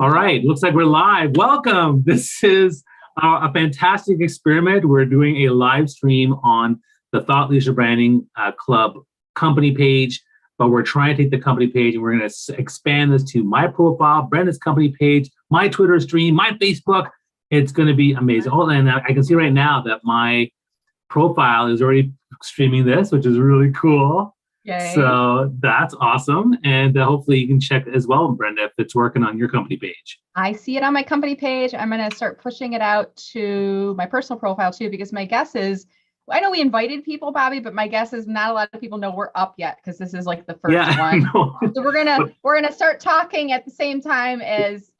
All right, looks like we're live. Welcome. This is a fantastic experiment. We're doing a live stream on the Thought Leadership Branding Club company page, but we're trying to take the company page and we're going to expand this to my profile, Brenda's company page, my Twitter stream, my Facebook. It's going to be amazing. Oh, and I can see right now that my profile is already streaming this, which is really cool. Yay. So that's awesome. And hopefully you can check as well, Brenda, if it's working on your company page. I see it on my company page. I'm going to start pushing it out to my personal profile too, because my guess is, I know we invited people, Bobby, but my guess is not a lot of people know we're up yet because this is like the first one. No. So we're gonna start talking at the same time as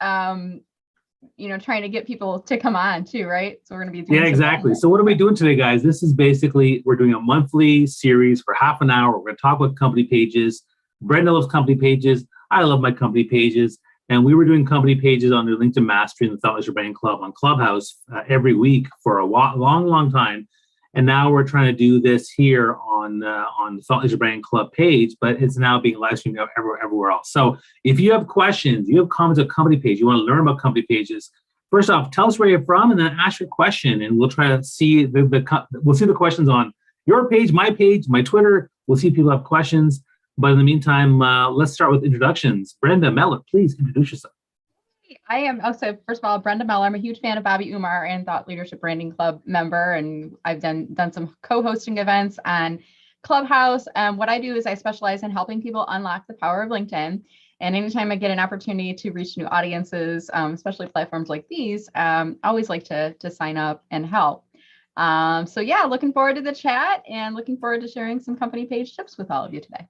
trying to get people to come on too, right? So we're going to be doing exactly. So what are we doing today, guys? This is basically, we're doing a monthly series for half an hour. We're going to talk about company pages. Brenda loves company pages. I love my company pages. And we were doing company pages on the LinkedIn Mastery and the Thought Leadership Branding Club on Clubhouse every week for a long time. And now we're trying to do this here on the Thought Leadership Branding Club page, but it's now being live streamed everywhere else. So if you have questions, you have comments on company page, you want to learn about company pages, first off, tell us where you're from and then ask your question. And we'll try to see we'll see the questions on your page, my Twitter. We'll see if people have questions. But in the meantime, let's start with introductions. Brenda Meller, please introduce yourself. I am also, first of all, Brenda Meller. I'm a huge fan of Bobby Umar and Thought Leadership Branding Club member, and I've done some co-hosting events on Clubhouse. What I do is I specialize in helping people unlock the power of LinkedIn. And anytime I get an opportunity to reach new audiences, especially platforms like these, I always like to sign up and help. So yeah, looking forward to the chat and looking forward to sharing some company page tips with all of you today.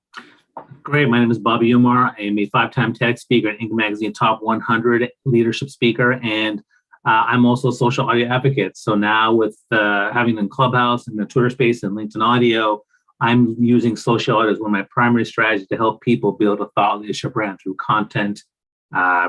Great. My name is Bobby Umar. I am a 5-time TEDx speaker and Inc. Magazine Top 100 leadership speaker. And I'm also a social audio advocate. So now with having in Clubhouse and the Twitter space and LinkedIn audio, I'm using social audio as one of my primary strategies to help people build a thought leadership brand through content,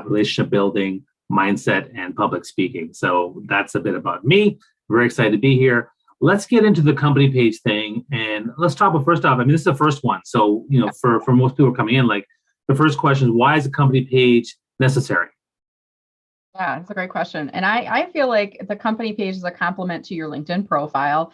relationship building, mindset, and public speaking. So that's a bit about me. Very excited to be here. Let's get into the company page thing. And let's talk about, first off, I mean, this is the first one. So, for most people coming in, like the first question is, why is a company page necessary? Yeah, that's a great question. And I feel like the company page is a complement to your LinkedIn profile.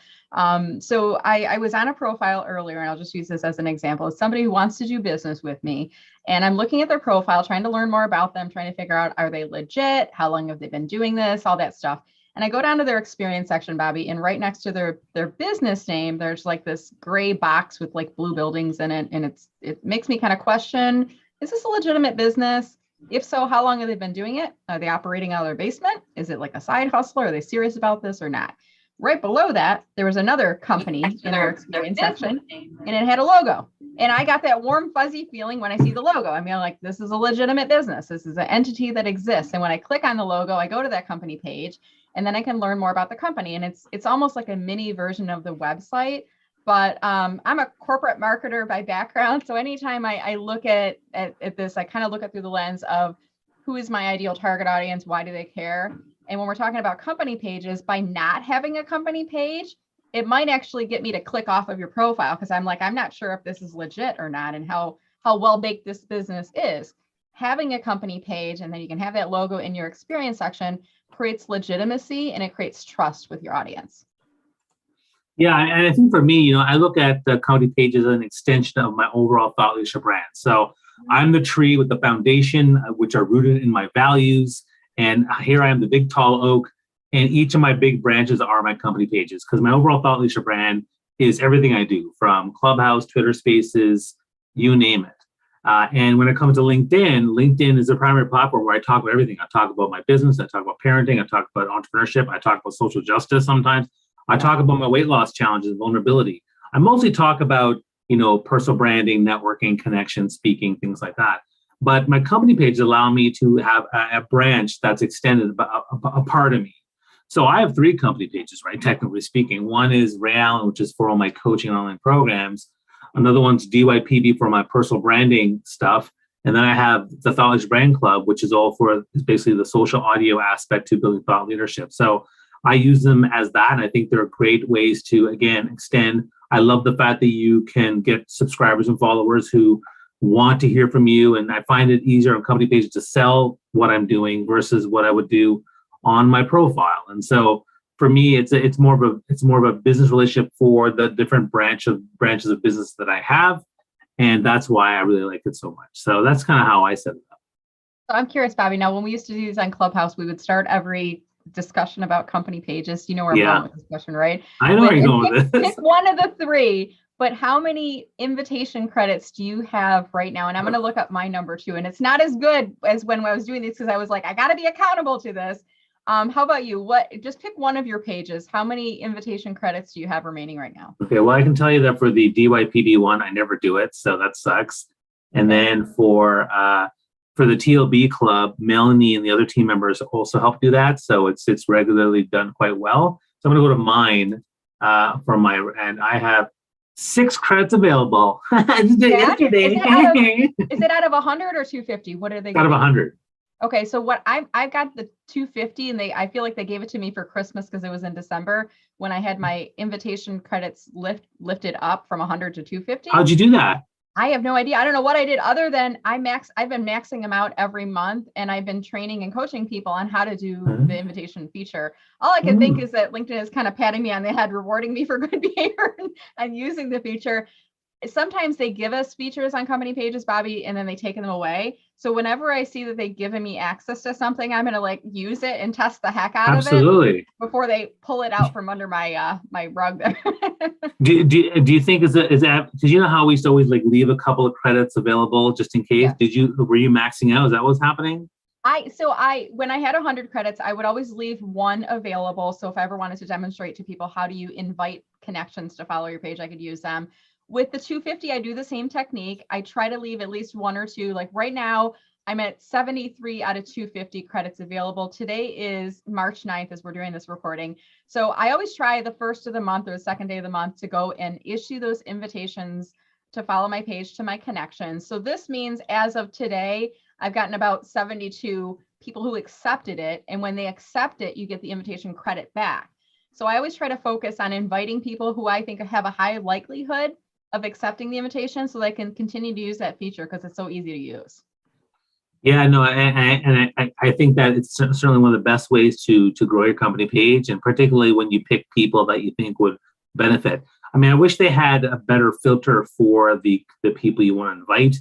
So I was on a profile earlier, and I'll just use this as an example. It's somebody who wants to do business with me. And I'm looking at their profile, trying to learn more about them, trying to figure out, are they legit? How long have they been doing this? All that stuff. And I go down to their experience section, Bobby, and right next to their business name, there's like this gray box with like blue buildings in it. And it makes me kind of question, is this a legitimate business? If so, how long have they been doing it? Are they operating out of their basement? Is it like a side hustle? Are they serious about this or not? Right below that, there was another company in their experience section, and it had a logo. And I got that warm, fuzzy feeling when I see the logo. I mean, like, this is a legitimate business. This is an entity that exists. And when I click on the logo, I go to that company page, and then I can learn more about the company. And it's almost like a mini version of the website. But I'm a corporate marketer by background. So anytime I look at this, I kind of look at through the lens of who is my ideal target audience? Why do they care? And when we're talking about company pages, by not having a company page, it might actually get me to click off of your profile because I'm like, I'm not sure if this is legit or not and how well baked this business is. Having a company page, and then you can have that logo in your experience section, creates legitimacy and it creates trust with your audience. Yeah, and I think for me, I look at the company page as an extension of my overall thought leadership brand. So I'm the tree with the foundation, which are rooted in my values. And here I am, the big tall oak. And each of my big branches are my company pages because my overall thought leadership brand is everything I do, from Clubhouse, Twitter Spaces, you name it. And when it comes to LinkedIn is the primary platform where I talk about everything. I talk about my business. I talk about parenting. I talk about entrepreneurship. I talk about social justice sometimes. I talk about my weight loss challenges, vulnerability. I mostly talk about, personal branding, networking, connection, speaking, things like that. But my company pages allow me to have a branch that's extended a part of me. So I have 3 company pages, right? Technically speaking. One is Ray Allen, which is for all my coaching and online programs. Another one's DYPB for my personal branding stuff. And then I have the Thought Leadership Brand Club, which is basically the social audio aspect to building thought leadership. So I use them as that. And I think they're great ways to, again, extend. I love the fact that you can get subscribers and followers who want to hear from you. And I find it easier on company pages to sell what I'm doing versus what I would do on my profile. And so for me, it's more of a business relationship for the different branches of business that I have. And that's why I really like it so much. So that's kind of how I set it up. So I'm curious, Bobby. Now, when we used to do these on Clubhouse, we would start every discussion about company pages. You know where I'm going with this question, right? I know where you're going with this. Pick one of the three, but how many invitation credits do you have right now? And I'm going to look up my number too. And it's not as good as when I was doing this because I was like, I got to be accountable to this. How about you? Just pick one of your pages. How many invitation credits do you have remaining right now? Okay, well, I can tell you that for the DYPB one, I never do it, so that sucks. And then for the TLB club, Melanie and the other team members also help do that, so it's regularly done quite well. So I'm going to go to mine and I have 6 credits available. Yesterday. Is it out of 100 or 250? What are they? Out of 100. Okay, so what I've got the 250, and I feel like they gave it to me for Christmas because it was in December when I had my invitation credits lifted up from 100 to 250. How'd you do that? I have no idea. I don't know what I did other than I've been maxing them out every month, and I've been training and coaching people on how to do the invitation feature. All I can think is that LinkedIn is kind of patting me on the head, rewarding me for good behavior and using the feature. Sometimes they give us features on company pages, Bobby, and then they take them away. So whenever I see that they've given me access to something, I'm going to use it and test the heck out of it before they pull it out from under my my rug there. do you think is that because you know how we used to always leave a couple of credits available just in case? Yeah. Were you maxing out? Is that what's happening? When I had 100 credits, I would always leave one available. So if I ever wanted to demonstrate to people how do you invite connections to follow your page, I could use them. With the 250, I do the same technique. I try to leave at least one or two. Like right now, I'm at 73 out of 250 credits available. Today is March 9th as we're doing this recording. So I always try the first of the month or the second day of the month to go and issue those invitations to follow my page to my connections. So this means as of today, I've gotten about 72 people who accepted it. And when they accept it, you get the invitation credit back. So I always try to focus on inviting people who I think have a high likelihood of accepting the invitation so they can continue to use that feature because it's so easy to use. Yeah, no, and I think that it's certainly one of the best ways to grow your company page, and particularly when you pick people that you think would benefit. I mean, I wish they had a better filter for the people you want to invite,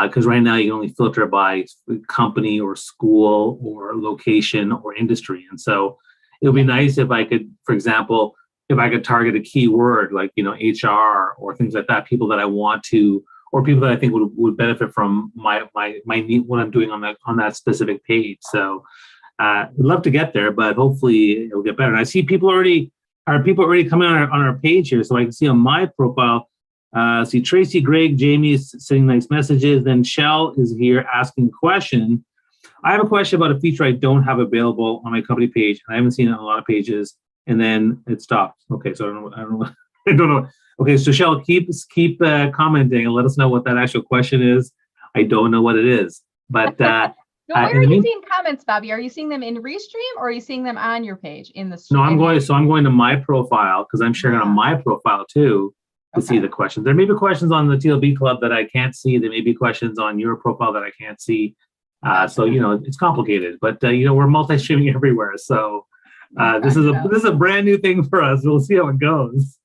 because right now you can only filter by company or school or location or industry. And so it would be nice if I could, for example, if I could target a keyword like, HR or things like that, people that I want to, or people that I think would benefit from my what I'm doing on that specific page. So I'd love to get there, but hopefully it'll get better. And I see people already coming on our page here. So I can see on my profile, see Tracy, Greg, Jamie is sending nice messages. Then Shell is here asking a question. I have a question about a feature I don't have available on my company page, and I haven't seen it on a lot of pages. And then it stopped. Okay, so I don't know. Okay, so Shell, keep commenting and let us know what that actual question is. I don't know what it is, but where are you seeing comments, Bobby? Are you seeing them in Restream or are you seeing them on your page in the stream? No, I'm going to my profile because I'm sharing on my profile too to see the questions. There may be questions on the TLB club that I can't see. There may be questions on your profile that I can't see. So it's complicated, but we're multi-streaming everywhere. So. This is a brand new thing for us. We'll see how it goes.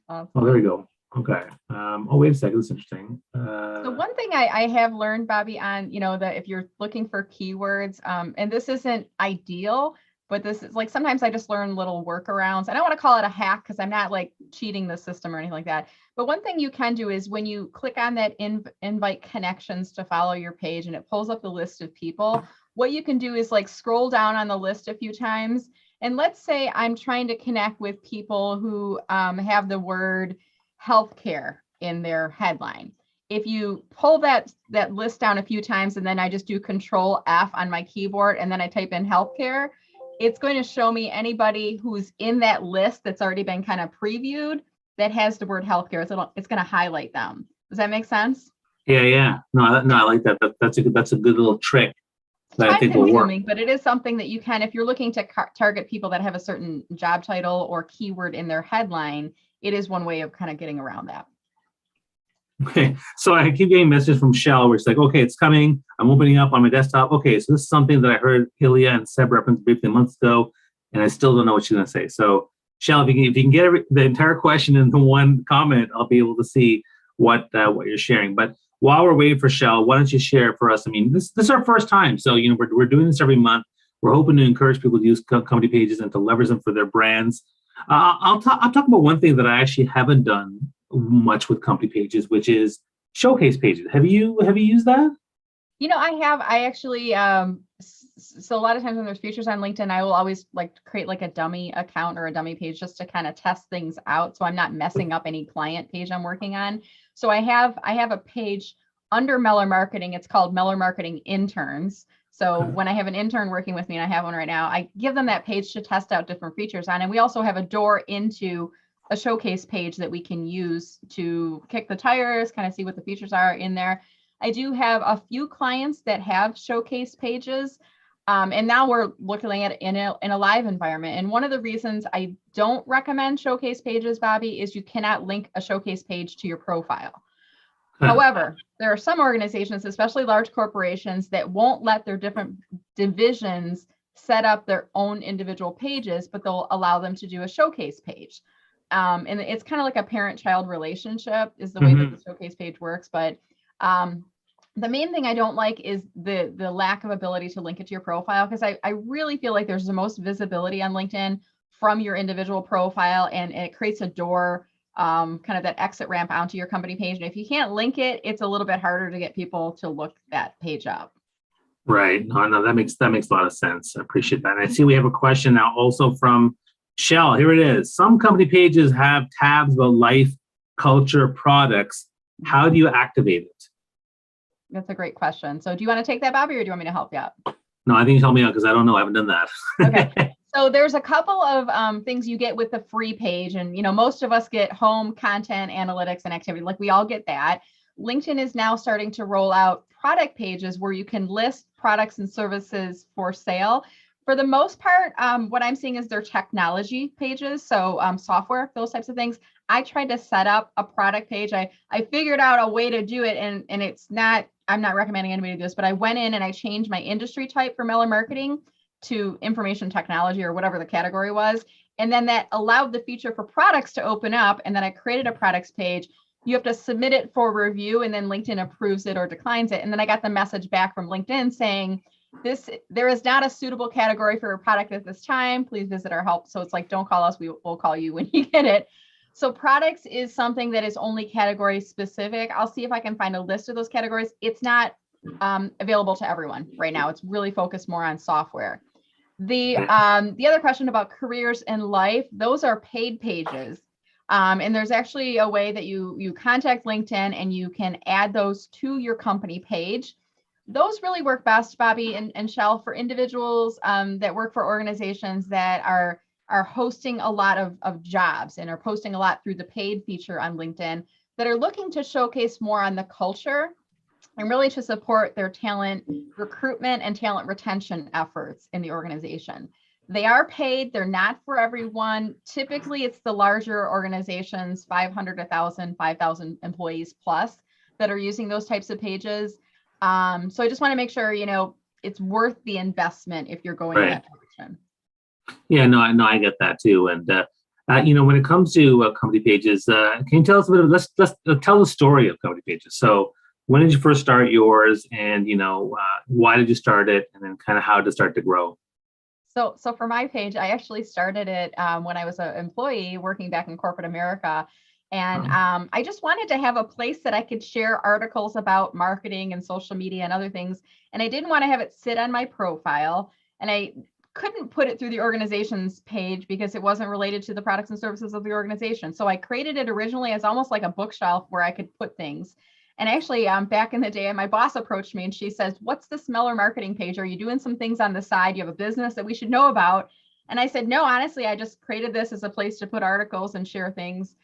Awesome. Oh, there we go. Okay. Wait a second. This is interesting. So one thing I have learned, Bobby, on that if you're looking for keywords, and this isn't ideal, but this is sometimes I just learn little workarounds. I don't want to call it a hack because I'm not cheating the system or anything like that. But one thing you can do is when you click on that invite connections to follow your page and it pulls up the list of people. What you can do is scroll down on the list a few times. And let's say I'm trying to connect with people who have the word healthcare in their headline. If you pull that list down a few times and then I just do Control F on my keyboard and then I type in healthcare, it's going to show me anybody who's in that list that's already been kind of previewed that has the word healthcare. So it's going to highlight them. Does that make sense? Yeah. No, I like that. That's a good little trick. I think will work. But it is something that you can, if you're looking to target people that have a certain job title or keyword in their headline, it is one way of kind of getting around that. Okay, so I keep getting messages from Shell where it's like, okay, it's coming. I'm opening up on my desktop. Okay, so this is something that I heard Ilya and Seb reference briefly months ago, and I still don't know what she's going to say. So, Shell, if you can get the entire question in the one comment, I'll be able to see what you're sharing. But while we're waiting for Shell, why don't you share for us? I mean, this is our first time, so we're doing this every month. We're hoping to encourage people to use company pages and to leverage them for their brands. I'll talk about one thing that I actually haven't done much with company pages, which is showcase pages. Have you used that? I actually, so a lot of times when there's features on LinkedIn, I will always like create like a dummy account or a dummy page just to kind of test things out. So I'm not messing up any client page I'm working on. So I have a page under Meller Marketing. It's called Meller Marketing Interns. So when I have an intern working with me, and I have one right now, I give them that page to test out different features on. And we also have a door into a showcase page that we can use to kick the tires, kind of see what the features are in there. I do have a few clients that have showcase pages. And now we're looking at it in a live environment. And one of the reasons I don't recommend showcase pages, Bobby, is you cannot link a showcase page to your profile. However, there are some organizations, especially large corporations, that won't let their different divisions set up their own individual pages, but they'll allow them to do a showcase page. And it's kind of like a parent-child relationship is the way that the showcase page works. But the main thing I don't like is the lack of ability to link it to your profile, because I really feel like there's the most visibility on LinkedIn from your individual profile, and it creates a door, kind of that exit ramp onto your company page. And if you can't link it, it's a little bit harder to get people to look that page up. Right. No, that makes a lot of sense. I appreciate that. And I see we have a question now also from Shell. Here it is. Some company pages have tabs about life, culture, products. How do you activate it? That's a great question. So do you want to take that, Bobby, or do you want me to help you out? No, I think you help me out because I don't know. I haven't done that. Okay. So there's a couple of things you get with the free page. And, most of us get home, content, analytics, and activity. Like we all get that. LinkedIn is now starting to roll out product pages where you can list products and services for sale. For the most part, what I'm seeing is their technology pages. So software, those types of things. I tried to set up a product page. I figured out a way to do it, and I'm not recommending anybody do this, but I went in and I changed my industry type for Meller Marketing to information technology or whatever the category was. And then that allowed the feature for products to open up. And then I created a products page. You have to submit it for review, and then LinkedIn approves it or declines it. And then I got the message back from LinkedIn saying, there is not a suitable category for a product at this time. Please visit our help. So it's like, don't call us. We'll call you when you get it. So products is something that is only category specific. I'll see if I can find a list of those categories. It's not available to everyone right now. It's really focused more on software. The other question about careers and life, those are paid pages. And there's actually a way that you contact LinkedIn and you can add those to your company page. Those really work best, Bobby and Shell, for individuals that work for organizations that are hosting a lot of jobs and are posting a lot through the paid feature on LinkedIn, that are looking to showcase more on the culture and really to support their talent recruitment and talent retention efforts in the organization. They are paid. They're not for everyone. Typically, it's the larger organizations, 500, 1,000, 5,000 employees plus, that are using those types of pages. So I just want to make sure, it's worth the investment if you're going in that direction. Yeah, no, I get that too. And, when it comes to company pages, can you tell us a bit of, let's tell the story of company pages. So when did you first start yours, and, why did you start it, and then kind of how did it start to grow? So for my page, I actually started it when I was an employee working back in corporate America. And I just wanted to have a place that I could share articles about marketing and social media and other things. And I didn't want to have it sit on my profile. And I couldn't put it through the organization's page because it wasn't related to the products and services of the organization. So I created it originally as almost like a bookshelf where I could put things. And actually, back in the day, my boss approached me and she says, "What's this Meller Marketing page? Are you doing some things on the side? You have a business that we should know about?" And I said, "No, honestly, I just created this as a place to put articles and share things."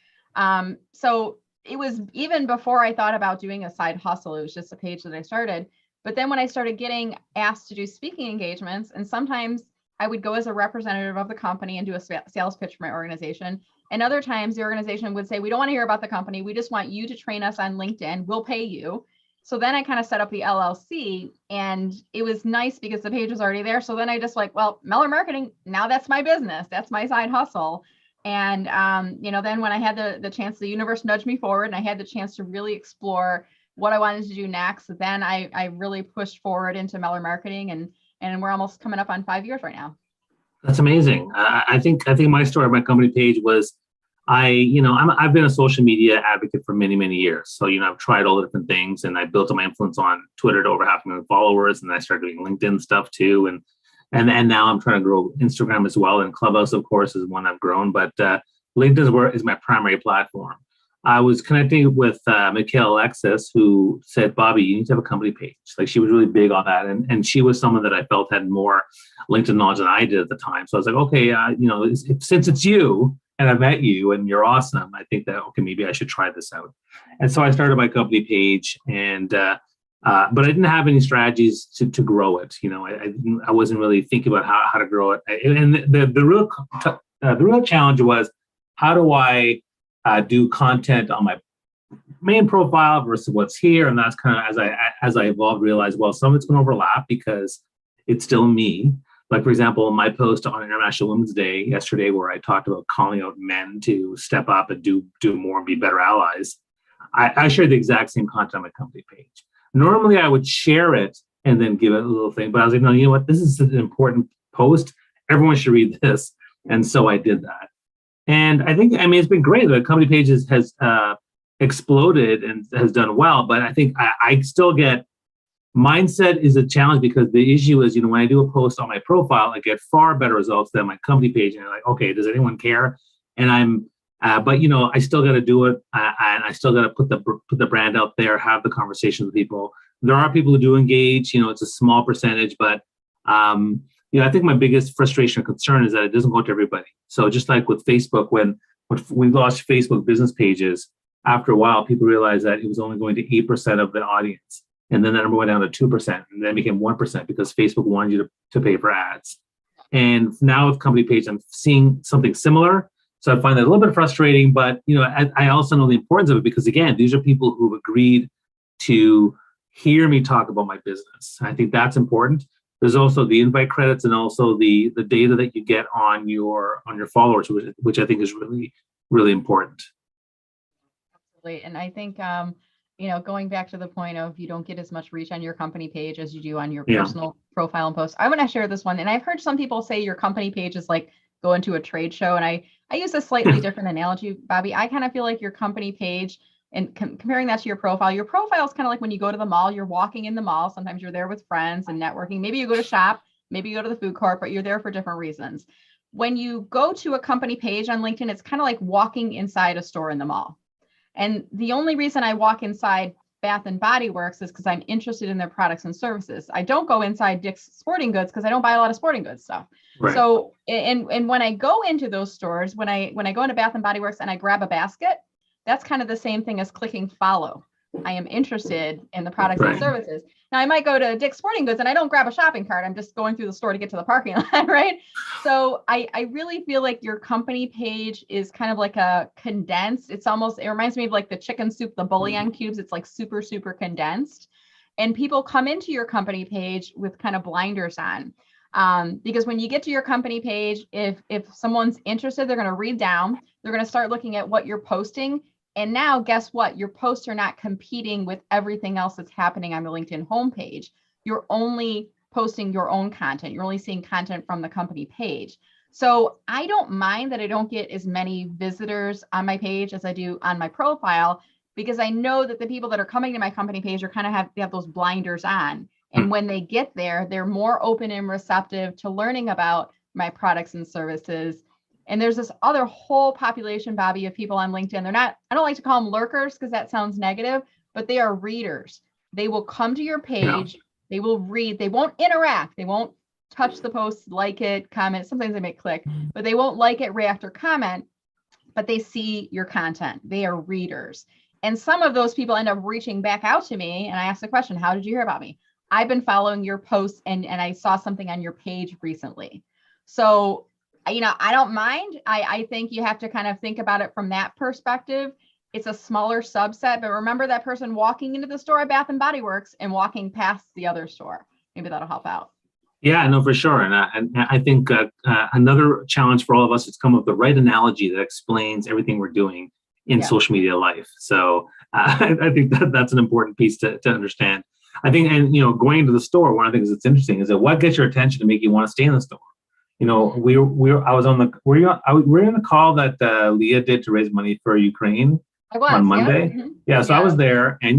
So it was even before I thought about doing a side hustle. It was just a page that I started. But then when I started getting asked to do speaking engagements, and sometimes I would go as a representative of the company and do a sales pitch for my organization. And other times the organization would say, we don't want to hear about the company. We just want you to train us on LinkedIn. We'll pay you. So then I kind of set up the LLC, and it was nice because the page was already there. So then I just like, well, Meller Marketing, now that's my business. That's my side hustle. And, then when I had the chance, the universe nudged me forward and I had the chance to really explore what I wanted to do next. Then I really pushed forward into Meller Marketing, and we're almost coming up on 5 years right now. That's amazing. I think my story, my company page was, I've been a social media advocate for many, many years. So, I've tried all the different things, and I built up my influence on Twitter to over 500,000 followers. And I started doing LinkedIn stuff too. And now I'm trying to grow Instagram as well. And Clubhouse, of course, is one I've grown, but LinkedIn is my primary platform. I was connecting with Mikhail Alexis, who said, Bobby, you need to have a company page. Like, she was really big on that. And she was someone that I felt had more LinkedIn knowledge than I did at the time. So I was like, okay, since it's you and I met you and you're awesome, I think that, okay, maybe I should try this out. And so I started my company page, and but I didn't have any strategies to grow it. I wasn't really thinking about how to grow it. And the real challenge was, how do I do content on my main profile versus what's here? And that's kind of, as I evolved, realized, well, some of it's going to overlap because it's still me. Like, for example, my post on International Women's Day yesterday, where I talked about calling out men to step up and do more and be better allies, I shared the exact same content on my company page. Normally, I would share it and then give it a little thing, but I was like, no, you know what? This is an important post. Everyone should read this. And so I did that. And I think, it's been great. The company page has exploded and has done well, but I think I still get, mindset is a challenge, because the issue is, when I do a post on my profile, I get far better results than my company page. And I'm like, okay, does anyone care? And but I still got to do it, and I still got to put the brand out there, have the conversation with people. There are people who do engage. It's a small percentage, but I think my biggest frustration or concern is that it doesn't go to everybody. So just like with Facebook, when we launched Facebook business pages, after a while, people realized that it was only going to 8% of the audience. And then that number went down to 2%, and then it became 1% because Facebook wanted you to pay for ads. And now with company page, I'm seeing something similar. So I find that a little bit frustrating, but I also know the importance of it, because again, these are people who've agreed to hear me talk about my business. I think that's important. There's also the invite credits, and also the data that you get on your followers, which I think is really, really important. Absolutely. And I think going back to the point of, you don't get as much reach on your company page as you do on your personal profile and post. I want to share this one. And I've heard some people say your company page is like going to a trade show. And I use a slightly different analogy, Bobby. I kind of feel like your company page, and comparing that to your profile is kind of like when you go to the mall, you're walking in the mall. Sometimes you're there with friends and networking. Maybe you go to shop, maybe you go to the food court, but you're there for different reasons. When you go to a company page on LinkedIn, it's kind of like walking inside a store in the mall. And the only reason I walk inside Bath and Body Works is because I'm interested in their products and services. I don't go inside Dick's Sporting Goods because I don't buy a lot of sporting goods stuff. Right. So, and when I go into those stores, when I go into Bath and Body Works and I grab a basket, that's kind of the same thing as clicking follow. I am interested in the products and services. Now, I might go to Dick's Sporting Goods and I don't grab a shopping cart. I'm just going through the store to get to the parking lot, right? So I really feel like your company page is kind of like a condensed. It reminds me of like the chicken soup, the bouillon cubes. It's like super, super condensed. And people come into your company page with kind of blinders on. Because when you get to your company page, if someone's interested, they're going to read down. They're going to start looking at what you're posting. And now, guess what? Your posts are not competing with everything else that's happening on the LinkedIn homepage. You're only posting your own content. You're only seeing content from the company page. So I don't mind that I don't get as many visitors on my page as I do on my profile, because I know that the people that are coming to my company page are kind of have those blinders on. And when they get there, they're more open and receptive to learning about my products and services. And there's this other whole population, Bobby, of people on LinkedIn. I don't like to call them lurkers because that sounds negative, but they are readers. They will come to your page. They will read. They won't interact. They won't touch the post, like it, comment. Sometimes they may click, but they won't like it, react, or comment, but they see your content. They are readers. And some of those people end up reaching back out to me. And I ask the question, how did you hear about me? I've been following your posts and I saw something on your page recently. So, I don't mind. I think you have to kind of think about it from that perspective. It's a smaller subset, but remember that person walking into the store at Bath and Body Works and walking past the other store. Maybe that'll help out. Yeah, no, for sure. And I think another challenge for all of us is to come up with the right analogy that explains everything we're doing in social media life. So I think that's an important piece to understand. I think, and going into the store, one of the things that's interesting is that what gets your attention to make you want to stay in the store. I was on the were you in the call that Leah did to raise money for Ukraine on Monday? Yeah. Mm-hmm. Yeah, so I was there, and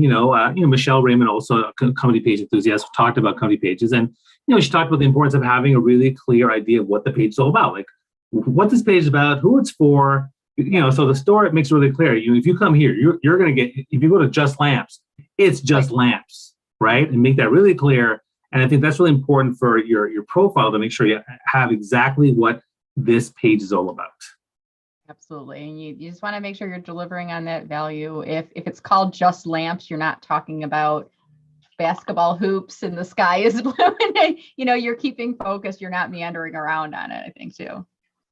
Michelle Raymond, also a company page enthusiast, talked about company pages, and she talked about the importance of having a really clear idea of what the page is all about, like what this page is about, who it's for. So the store, it makes it really clear. If you come here, you're going to get, if you go to Just Lamps, it's just lamps, right? And make that really clear. And I think that's really important for your profile to make sure you have exactly what this page is all about. Absolutely. And you just want to make sure you're delivering on that value. If it's called Just Lamps, you're not talking about basketball hoops and the sky is blue. And, you're keeping focused. You're not meandering around on it, I think, too.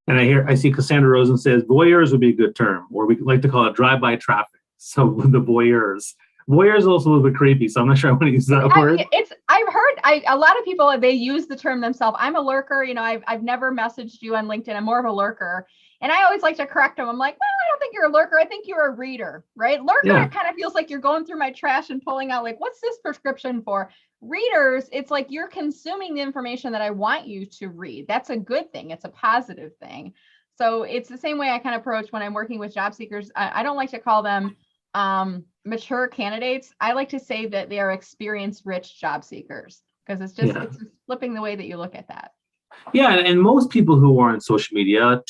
And I see Cassandra Rosen says voyeurs would be a good term, or we like to call it drive-by traffic. So the voyeurs. Voyeurs is also a little bit creepy, so I'm not sure I want to use that word. I've heard a lot of people, they use the term themselves. I'm a lurker. I've never messaged you on LinkedIn. I'm more of a lurker. And I always like to correct them. I'm like, well, I don't think you're a lurker. I think you're a reader, right? Lurker, It kind of feels like you're going through my trash and pulling out, like, what's this prescription for? Readers, it's like you're consuming the information that I want you to read. That's a good thing. It's a positive thing. So it's the same way I kind of approach when I'm working with job seekers. I don't like to call them mature candidates. I like to say that they are experience-rich job seekers, because it's just it's flipping the way that you look at that. Yeah, and most people who are on social media,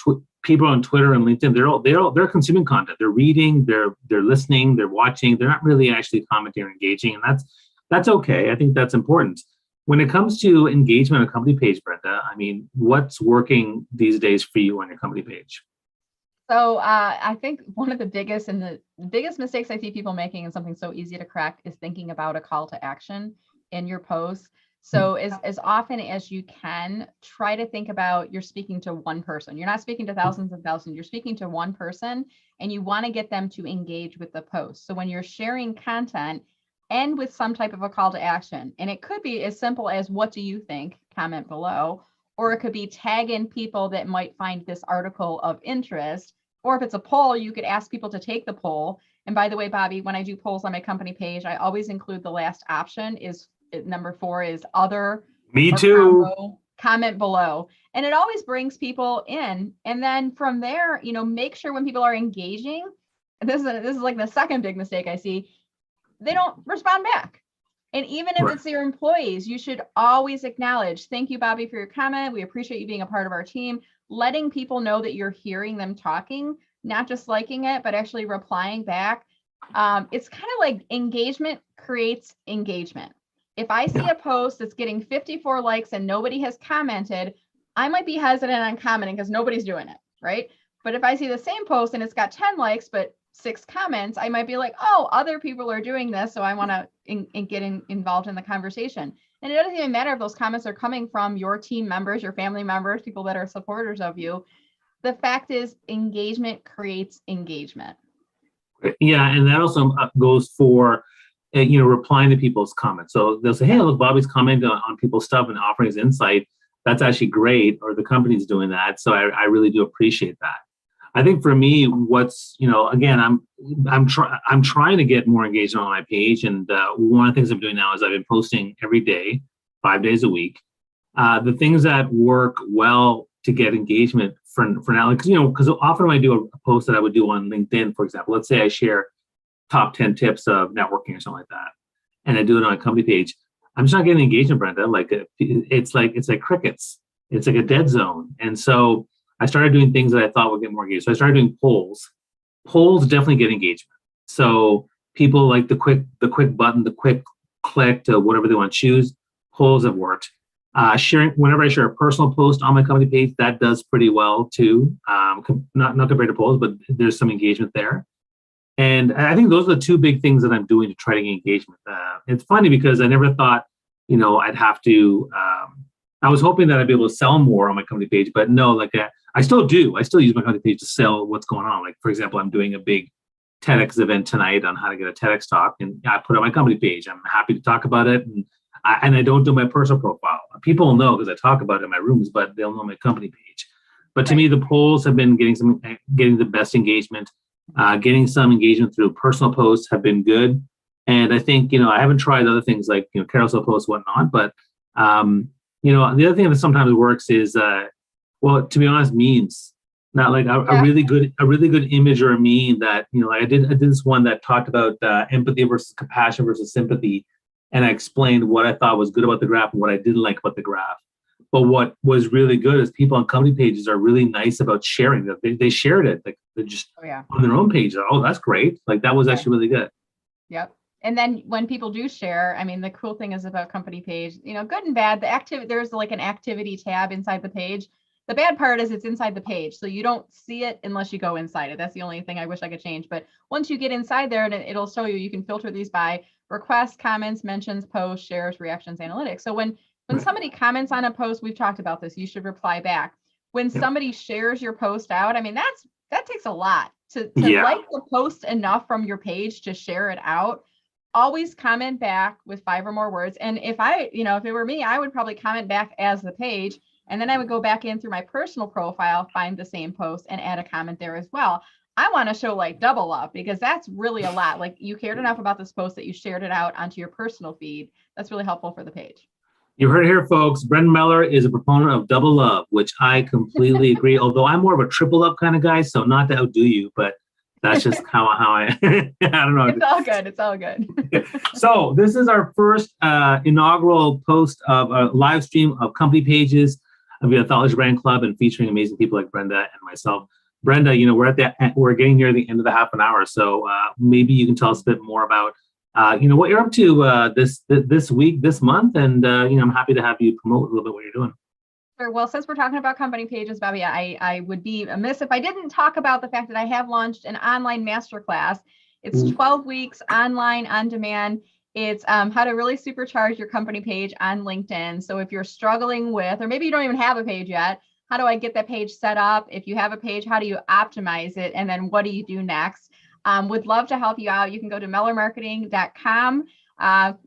people on Twitter and LinkedIn, they're consuming content. They're reading, they're listening, they're watching. They're not really actually commenting or engaging, and that's okay. I think that's important. When it comes to engagement on a company page, Brenda, I mean, what's working these days for you on your company page? So I think one of the biggest mistakes I see people making, and something so easy to crack, is thinking about a call to action in your post. So as often as you can, try to think about you're speaking to one person. You're not speaking to thousands and thousands. You're speaking to one person, and you want to get them to engage with the post. So when you're sharing content, end with some type of a call to action. And it could be as simple as, what do you think? Comment below. Or it could be tag in people that might find this article of interest. Or if it's a poll, you could ask people to take the poll. And by the way, Bobby, when I do polls on my company page, I always include the last option is number 4 is other. Me too. Comment below. And it always brings people in. And then from there, make sure when people are engaging, this is like the second big mistake I see, they don't respond back. And even if it's your employees, you should always acknowledge, thank you, Bobby, for your comment. We appreciate you being a part of our team. Letting people know that you're hearing them talking, not just liking it, but actually replying back. It's kind of like engagement creates engagement. If I see a post that's getting 54 likes and nobody has commented, I might be hesitant on commenting because nobody's doing it, right? But if I see the same post and it's got 10 likes, but 6 comments, I might be like, oh, other people are doing this, so I want to get involved in the conversation. And it doesn't even matter if those comments are coming from your team members, your family members, people that are supporters of you. The fact is, engagement creates engagement. Yeah, and that also goes for replying to people's comments. So they'll say, hey, look, Bobby's commenting on people's stuff and offering his insight. That's actually great, or the company's doing that. So I really do appreciate that. I think for me, what's, again, I'm trying to get more engagement on my page. And one of the things I'm doing now is I've been posting every day, 5 days a week. The things that work well to get engagement for now, because often when I do a post that I would do on LinkedIn, for example, let's say I share top 10 tips of networking or something like that, and I do it on a company page, I'm just not getting engagement, Brenda. It's like crickets. It's like a dead zone. And so I started doing things that I thought would get more engaged. So I started doing polls. Polls definitely get engagement. So people like the quick button, the quick click to whatever they want to choose. Polls have worked. Sharing, whenever I share a personal post on my company page, that does pretty well too. Not compared to polls, but there's some engagement there. And I think those are the 2 big things that I'm doing to try to get engagement. It's funny because I never thought, I'd have to. I was hoping that I'd be able to sell more on my company page, but no, like I still do. I still use my company page to sell what's going on. Like, for example, I'm doing a big TEDx event tonight on how to get a TEDx talk, and I put it on my company page. I'm happy to talk about it, and I don't do my personal profile. People will know because I talk about it in my rooms, but they'll know my company page. But to me, the polls have been getting the best engagement. Getting some engagement through personal posts have been good, and I think I haven't tried other things like carousel posts, whatnot. But the other thing that sometimes works is, well, to be honest, memes. Not like a really good image or a meme that I did this one that talked about empathy versus compassion versus sympathy, and I explained what I thought was good about the graph and what I didn't like about the graph. But what was really good is people on company pages are really nice about sharing that. They shared it, like they're just on their own page. Oh, that's great! Like that was actually really good. Yep. And then when people do share, I mean, the cool thing is about company page, good and bad. The activity, there's like an activity tab inside the page. The bad part is it's inside the page, so you don't see it unless you go inside it. That's the only thing I wish I could change. But once you get inside there, and it'll show you can filter these by requests, comments, mentions, posts, shares, reactions, analytics. So when somebody comments on a post, we've talked about this, you should reply back. When somebody shares your post out, I mean, that takes a lot to like the post enough from your page to share it out. Always comment back with 5 or more words. And if if it were me, I would probably comment back as the page. And then I would go back in through my personal profile, find the same post and add a comment there as well. I want to show like double up because that's really a lot. Like you cared enough about this post that you shared it out onto your personal feed. That's really helpful for the page. You heard it here, folks. Brendan Meller is a proponent of double love, which I completely agree. Although I'm more of a triple up kind of guy, so not to outdo you, but that's just how I I don't know. It's all good. It's all good. So this is our first inaugural post of a live stream of company pages via Thought Leadership Brand Club and featuring amazing people like Brenda and myself. Brenda, we're getting near the end of the half an hour, so maybe you can tell us a bit more about what you're up to this week, this month, and I'm happy to have you promote a little bit what you're doing. Sure. Well, since we're talking about company pages, Bobby, I would be amiss if I didn't talk about the fact that I have launched an online masterclass. It's 12 weeks online on demand. It's how to really supercharge your company page on LinkedIn. So if you're struggling with, or maybe you don't even have a page yet, how do I get that page set up? If you have a page, how do you optimize it? And then what do you do next? Would love to help you out. You can go to mellermarketing.com,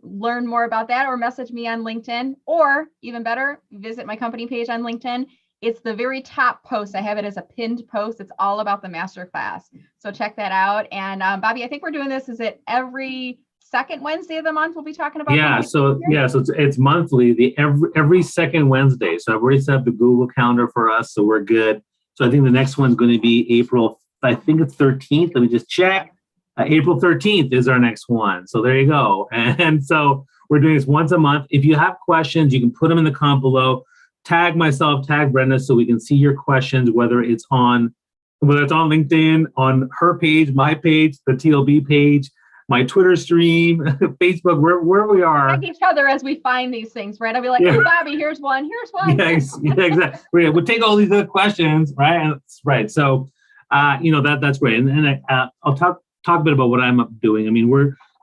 learn more about that, or message me on LinkedIn, or even better, visit my company page on LinkedIn. It's the very top post. I have it as a pinned post. It's all about the masterclass. So check that out. And Bobby, I think we're doing this. Is it every second Wednesday of the month we'll be talking about? So it's monthly, every second Wednesday. So I've already set up the Google Calendar for us, so we're good. So I think the next one's going to be April, I think it's 13th. Let me just check. April 13th is our next one. So there you go. And so we're doing this once a month. If you have questions, you can put them in the comment below. Tag myself, tag Brenda, so we can see your questions, whether it's on LinkedIn, on her page, my page, the TLB page, my Twitter stream, Facebook, where we are. Tag each other as we find these things, right? I'll be like, hey, Bobby, here's one. Yeah, exactly. We'll take all these other questions, right? Right. So, that's great. And I'll talk a bit about what I'm doing. I mean,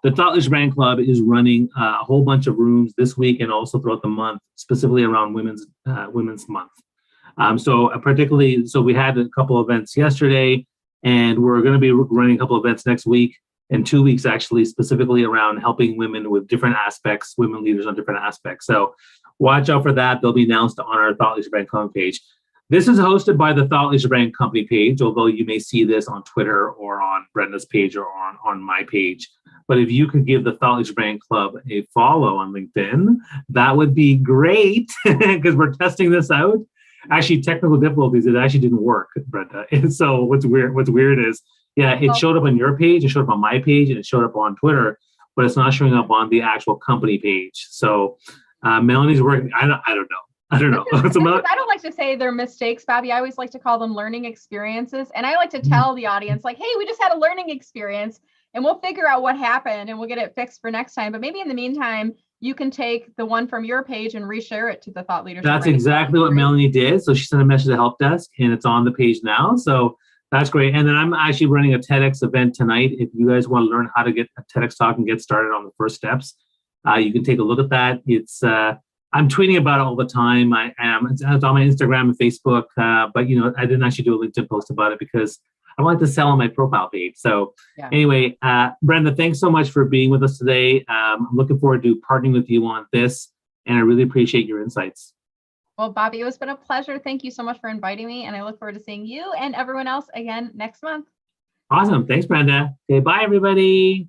the Thought Leadership Brand Club is running a whole bunch of rooms this week and also throughout the month, specifically around Women's Month. So we had a couple of events yesterday, and we're going to be running a couple of events next week and 2 weeks, actually, specifically around helping women with different aspects, women leaders on different aspects. So watch out for that. They'll be announced on our Thought Leadership Brand Club page. This is hosted by the Thought Leadership Brand Company page, although you may see this on Twitter or on Brenda's page or on my page. But if you could give the Thought Leadership Brand Club a follow on LinkedIn, that would be great, because we're testing this out. Actually, technical difficulties, it actually didn't work, Brenda. And so what's weird is, it showed up on your page, it showed up on my page, and it showed up on Twitter, but it's not showing up on the actual company page. So Melanie's working. I don't know. I don't like to say they're mistakes, Bobby. I always like to call them learning experiences. And I like to tell the audience, like, hey, we just had a learning experience and we'll figure out what happened and we'll get it fixed for next time. But maybe in the meantime, you can take the one from your page and reshare it to the Thought Leadership. That's exactly what Melanie did. So she sent a message to help desk and it's on the page now. So that's great. And then I'm actually running a TEDx event tonight. If you guys want to learn how to get a TEDx talk and get started on the first steps, you can take a look at that. It's I'm tweeting about it all the time. I am. It's on my Instagram and Facebook, but I didn't actually do a LinkedIn post about it because I wanted to sell on my profile page. So Yeah. anyway, Brenda, thanks so much for being with us today. I'm looking forward to partnering with you on this, and I really appreciate your insights. Well, Bobby, it's been a pleasure. Thank you so much for inviting me, and I look forward to seeing you and everyone else again next month. Awesome. Thanks, Brenda. Okay, bye, everybody.